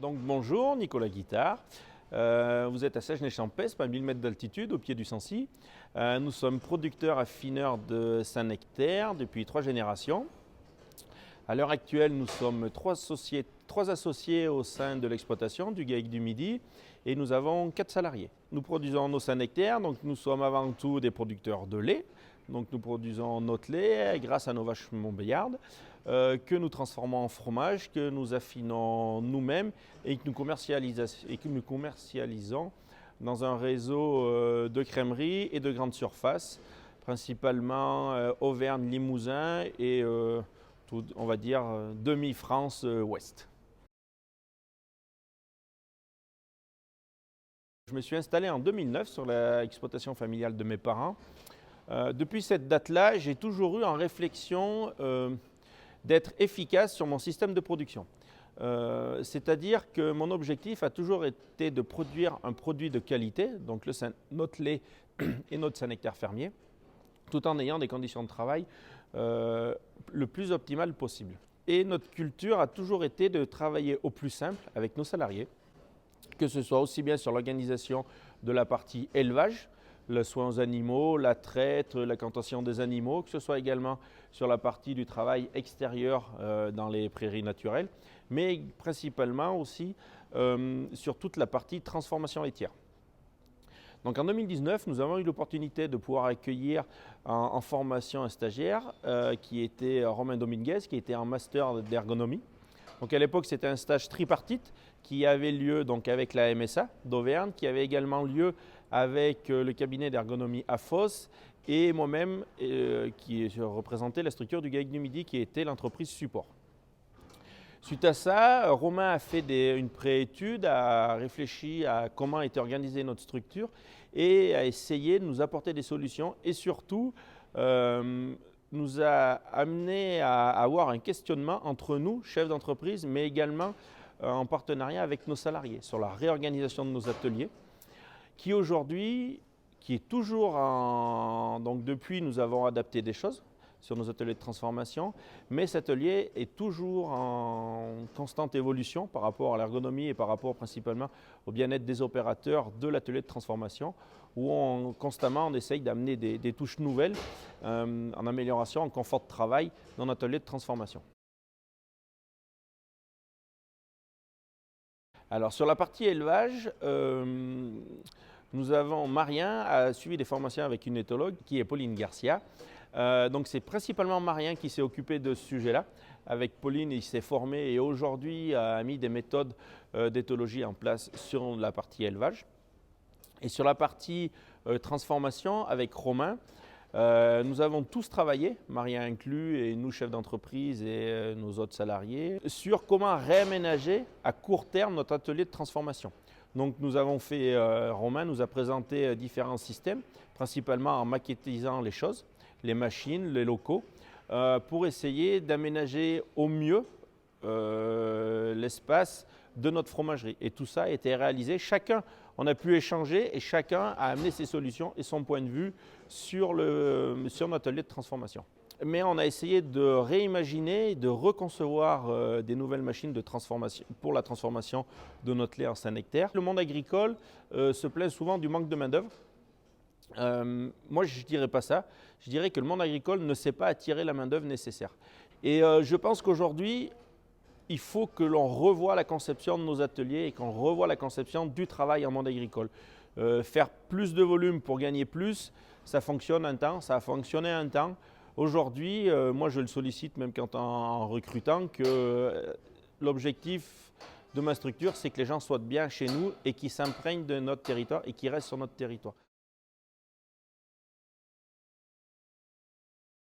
Donc bonjour, Nicolas Guittard. Vous êtes à Sèche-Nez-Champès, à 1000 mètres d'altitude, au pied du Sancy. Nous sommes producteurs affineurs de Saint-Nectaire depuis 3 générations. À l'heure actuelle, nous sommes 3 associés au sein de l'exploitation du GAEC du Midi et nous avons 4 salariés. Nous produisons nos Saint-Nectaire, donc nous sommes avant tout des producteurs de lait. Donc nous produisons notre lait grâce à nos vaches montbéliardes que nous transformons en fromage, que nous affinons nous-mêmes et que nous commercialisons dans un réseau de crèmeries et de grandes surfaces, principalement Auvergne, Limousin et on va dire demi-France ouest. Je me suis installé en 2009 sur l'exploitation familiale de mes parents. Depuis cette date-là, j'ai toujours eu en réflexion d'être efficace sur mon système de production. C'est-à-dire que mon objectif a toujours été de produire un produit de qualité, donc notre lait et notre Saint-Nectaire fermier, tout en ayant des conditions de travail le plus optimales possible. Et notre culture a toujours été de travailler au plus simple avec nos salariés, que ce soit aussi bien sur l'organisation de la partie élevage, le soin aux animaux, la traite, la cantation des animaux, que ce soit également sur la partie du travail extérieur dans les prairies naturelles, mais principalement aussi sur toute la partie transformation laitière. Donc en 2019, nous avons eu l'opportunité de pouvoir accueillir en formation un stagiaire qui était Romain Dominguez, qui était en master d'ergonomie. Donc à l'époque, c'était un stage tripartite qui avait lieu donc avec la MSA d'Auvergne, qui avait également lieu avec le cabinet d'ergonomie AFOS et moi-même qui représentait la structure du GAEC du Midi qui était l'entreprise support. Suite à ça, Romain a fait une préétude, a réfléchi à comment était organisée notre structure et a essayé de nous apporter des solutions et surtout nous a amené à avoir un questionnement entre nous, chefs d'entreprise, mais également en partenariat avec nos salariés sur la réorganisation de nos ateliers, qui aujourd'hui, qui est toujours donc depuis, nous avons adapté des choses sur nos ateliers de transformation, mais cet atelier est toujours en constante évolution par rapport à l'ergonomie et par rapport principalement au bien-être des opérateurs de l'atelier de transformation, où constamment on essaye d'amener des touches nouvelles en amélioration, en confort de travail dans notre atelier de transformation. Alors sur la partie élevage, Marien a suivi des formations avec une éthologue qui est Pauline Garcia. Donc c'est principalement Marien qui s'est occupé de ce sujet-là. Avec Pauline, il s'est formé et aujourd'hui a mis des méthodes d'éthologie en place sur la partie élevage. Et sur la partie transformation, avec Romain, nous avons tous travaillé, Marien inclus et nous chefs d'entreprise et nos autres salariés, sur comment réaménager à court terme notre atelier de transformation. Donc Romain nous a présenté différents systèmes, principalement en maquettisant les choses, les machines, les locaux, pour essayer d'aménager au mieux l'espace de notre fromagerie. Et tout ça a été réalisé. On a pu échanger et chacun a amené ses solutions et son point de vue sur notre atelier de transformation. Mais on a essayé de réimaginer, de reconcevoir des nouvelles machines de transformation pour la transformation de notre lait en Saint-Nectaire. Le monde agricole se plaint souvent du manque de main-d'œuvre. Moi, je ne dirais pas ça. Je dirais que le monde agricole ne sait pas attirer la main-d'œuvre nécessaire. Et je pense qu'aujourd'hui, il faut que l'on revoie la conception de nos ateliers et qu'on revoie la conception du travail en monde agricole. Faire plus de volume pour gagner plus, ça fonctionne un temps, ça a fonctionné un temps. Aujourd'hui, moi je le sollicite même en recrutant que l'objectif de ma structure, c'est que les gens soient bien chez nous et qu'ils s'imprègnent de notre territoire et qu'ils restent sur notre territoire.